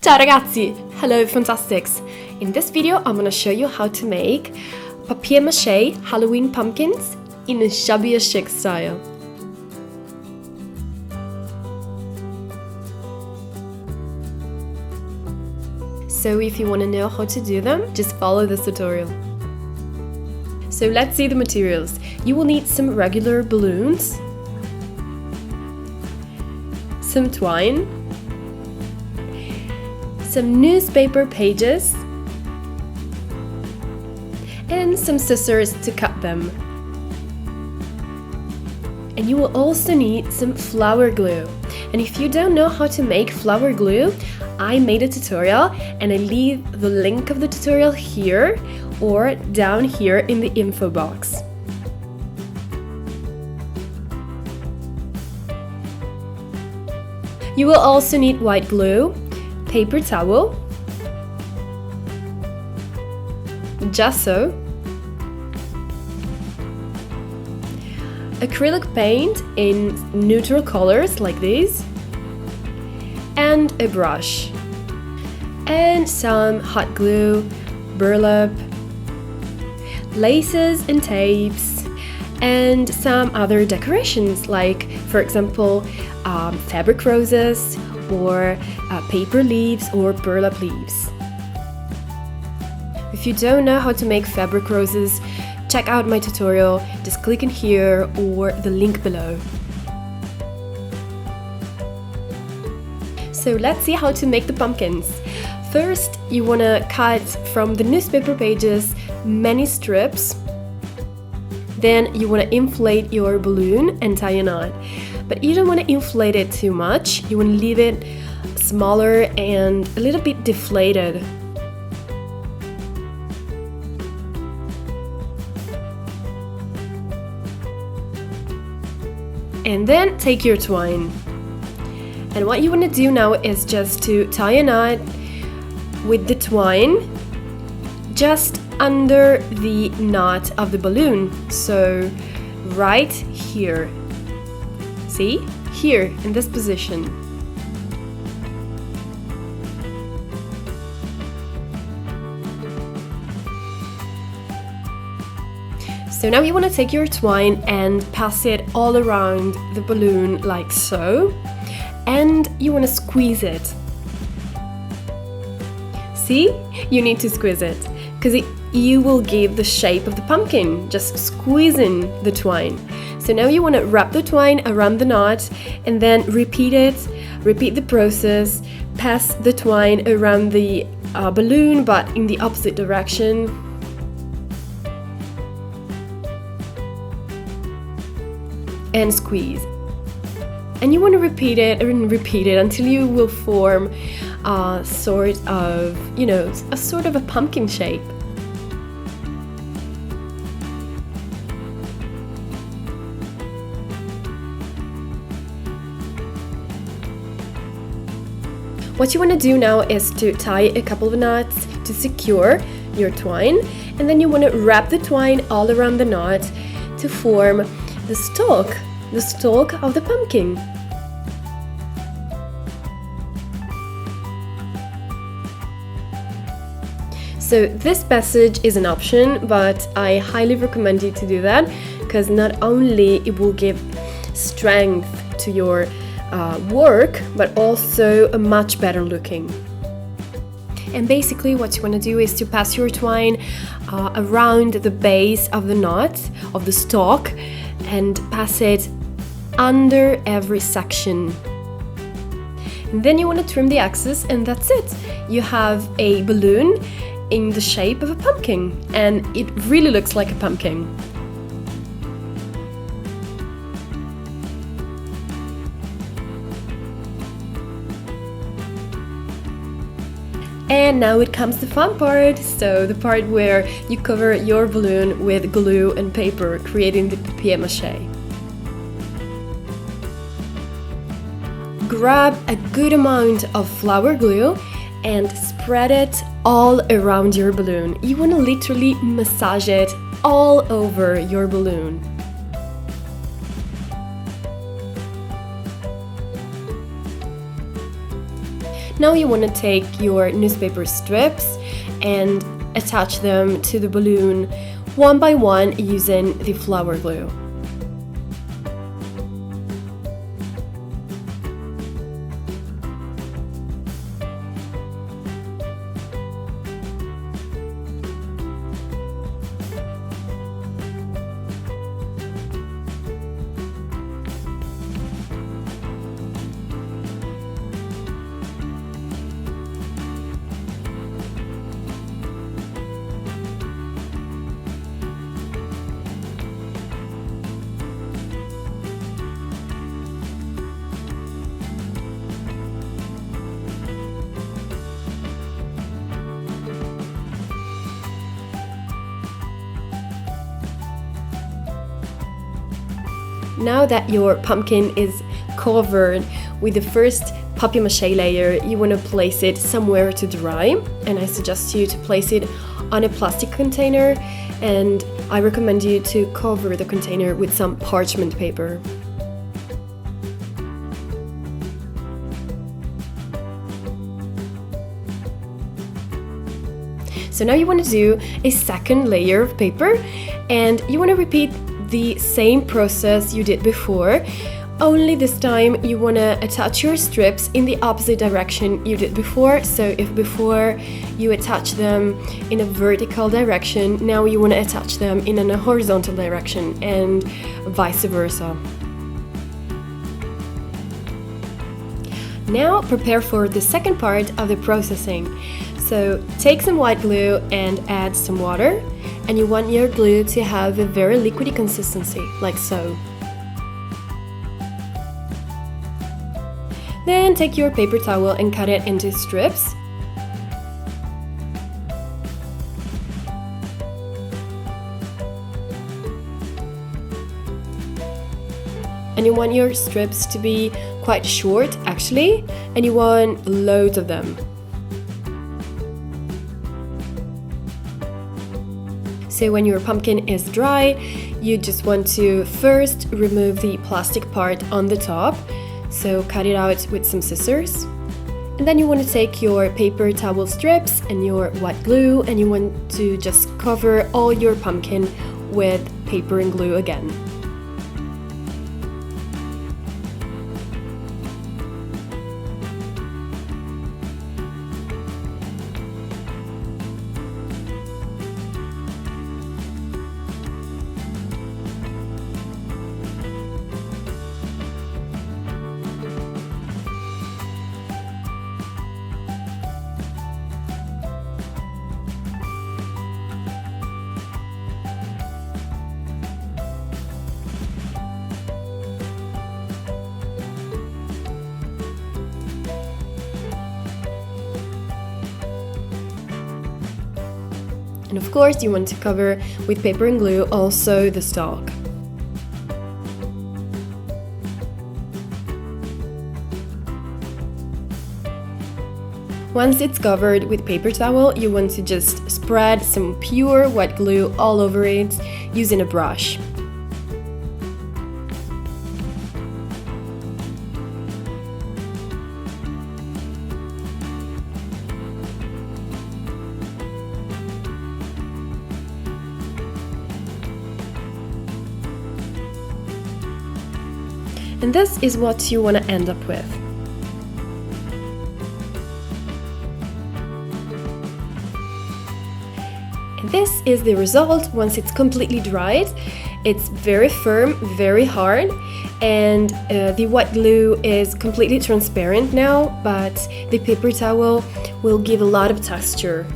Ciao ragazzi! Hello Fantastics! In this video I'm gonna show you how to make Papier Mache Halloween pumpkins in a Shabby&Chic style. So if you want to know how to do them, just follow this tutorial. So let's see the materials. You will need some regular balloons, some twine, some newspaper pages, and some scissors to cut them. And you will also need some flower glue. And if you don't know how to make flower glue, I made a tutorial and I leave the link of the tutorial here or down here in the info box. You will also need white glue, paper towel, gesso, acrylic paint in neutral colors like these, and a brush, and some hot glue, burlap, laces and tapes, and some other decorations like, for example, fabric roses or paper leaves or burlap leaves. If you don't know how to make fabric roses, check out my tutorial, just click in here or the link below. So let's see how to make the pumpkins. First, you want to cut from the newspaper pages many strips. Then you want to inflate your balloon and tie a knot. But you don't want to inflate it too much, you want to leave it smaller and a little bit deflated. And then take your twine. And what you want to do now is just to tie a knot with the twine just under the knot of the balloon. So right here. See? Here, in this position. So now you want to take your twine and pass it all around the balloon like so. And you want to squeeze it. See? You need to squeeze it, because you will give the shape of the pumpkin, just squeezing the twine. So now you want to wrap the twine around the knot and then repeat the process, pass the twine around the balloon but in the opposite direction. And squeeze. And you want to repeat it and repeat it until you will form a sort of, a pumpkin shape. What you want to do now is to tie a couple of knots to secure your twine, and then you want to wrap the twine all around the knot to form the stalk of the pumpkin. So this passage is an option, but I highly recommend you to do that, because not only it will give strength to your work, but also a much better looking. And basically what you want to do is to pass your twine around the base of the knot, of the stalk, and pass it under every section. And then you want to trim the excess, and that's it. You have a balloon in the shape of a pumpkin, and it really looks like a pumpkin. And now it comes the fun part, so the part where you cover your balloon with glue and paper, creating the papier mache. Grab a good amount of flower glue and spread it all around your balloon. You want to literally massage it all over your balloon. Now you want to take your newspaper strips and attach them to the balloon one by one using the flower glue. Now that your pumpkin is covered with the first papier mache layer, you want to place it somewhere to dry, and I suggest you to place it on a plastic container, and I recommend you to cover the container with some parchment paper. So now you want to do a second layer of paper, and you want to repeat the same process you did before, only this time you want to attach your strips in the opposite direction you did before. So if before you attach them in a vertical direction, now you want to attach them in a horizontal direction, and vice versa. Now prepare for the second part of the processing. So take some white glue and add some water, and you want your glue to have a very liquidy consistency, like so. Then take your paper towel and cut it into strips. And you want your strips to be quite short actually, and you want loads of them. So when your pumpkin is dry, you just want to first remove the plastic part on the top. So cut it out with some scissors. And then you want to take your paper towel strips and your white glue, and you want to just cover all your pumpkin with paper and glue again. And of course you want to cover with paper and glue also the stalk. Once it's covered with paper towel, you want to just spread some pure white glue all over it using a brush. And this is what you want to end up with. And this is the result once it's completely dried. It's very firm, very hard, and the white glue is completely transparent now, but the paper towel will give a lot of texture.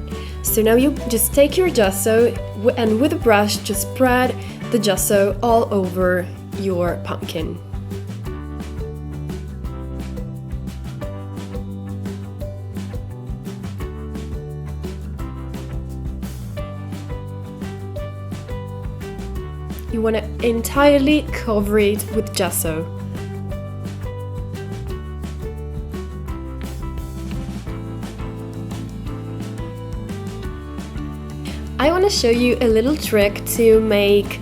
So now you just take your gesso and with a brush just spread the gesso all over your pumpkin. You want to entirely cover it with gesso. I want to show you a little trick to make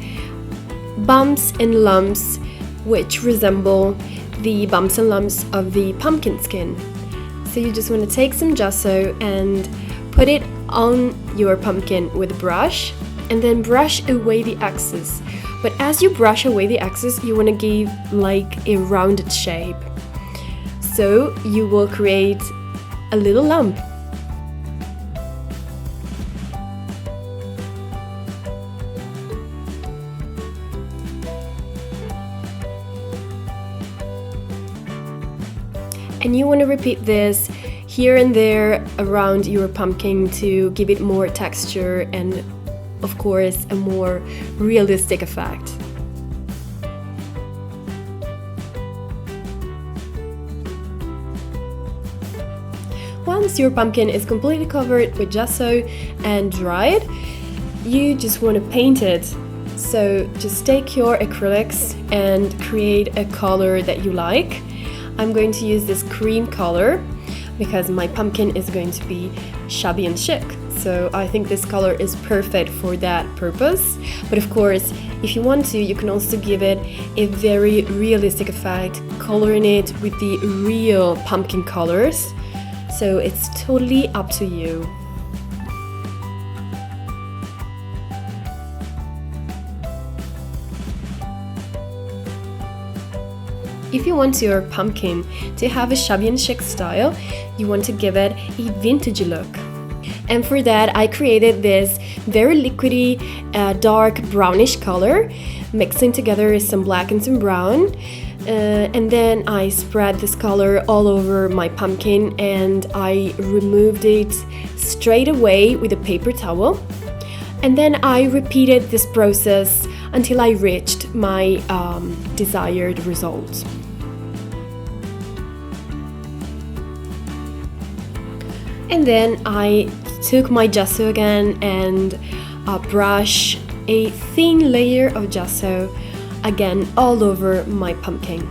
bumps and lumps which resemble the bumps and lumps of the pumpkin skin. So you just want to take some gesso and put it on your pumpkin with a brush, and then brush away the excess. But as you brush away the excess, you want to give like a rounded shape. So you will create a little lump. And you want to repeat this here and there around your pumpkin to give it more texture and, of course, a more realistic effect. Once your pumpkin is completely covered with gesso and dried, you just want to paint it. So just take your acrylics and create a color that you like. I'm going to use this cream color because my pumpkin is going to be shabby and chic. So I think this color is perfect for that purpose. But of course, if you want to, you can also give it a very realistic effect, coloring it with the real pumpkin colors. So it's totally up to you. If you want your pumpkin to have a shabby and chic style, you want to give it a vintage look. And for that, I created this very liquidy, dark brownish color, mixing together some black and some brown. And then I spread this color all over my pumpkin and I removed it straight away with a paper towel. And then I repeated this process until I reached my desired result. And then I took my gesso again and brush a thin layer of gesso again all over my pumpkin.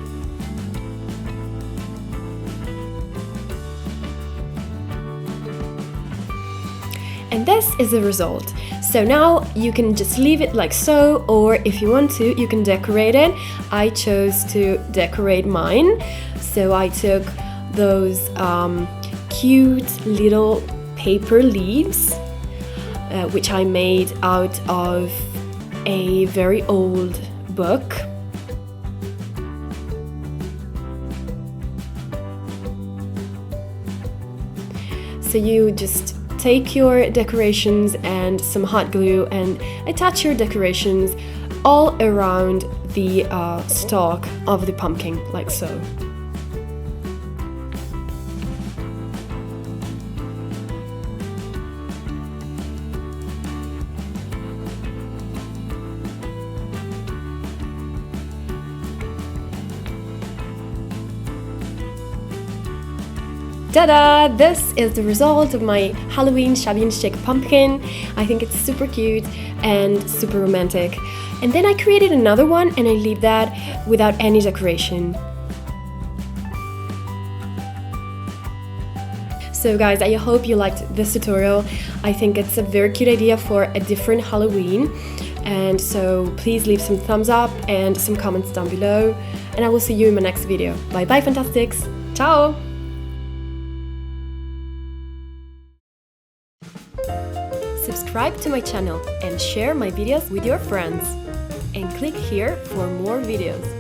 And this is the result. So now you can just leave it like so, or if you want to, you can decorate it. I chose to decorate mine. So I took those cute little paper leaves, which I made out of a very old book. So you just take your decorations and some hot glue and attach your decorations all around the stalk of the pumpkin, like so. Ta-da! This is the result of my Halloween shabby and chic pumpkin. I think it's super cute and super romantic. And then I created another one and I leave that without any decoration. So guys, I hope you liked this tutorial. I think it's a very cute idea for a different Halloween. And so please leave some thumbs up and some comments down below. And I will see you in my next video. Bye bye, Fantastics! Ciao! Subscribe to my channel and share my videos with your friends. And click here for more videos.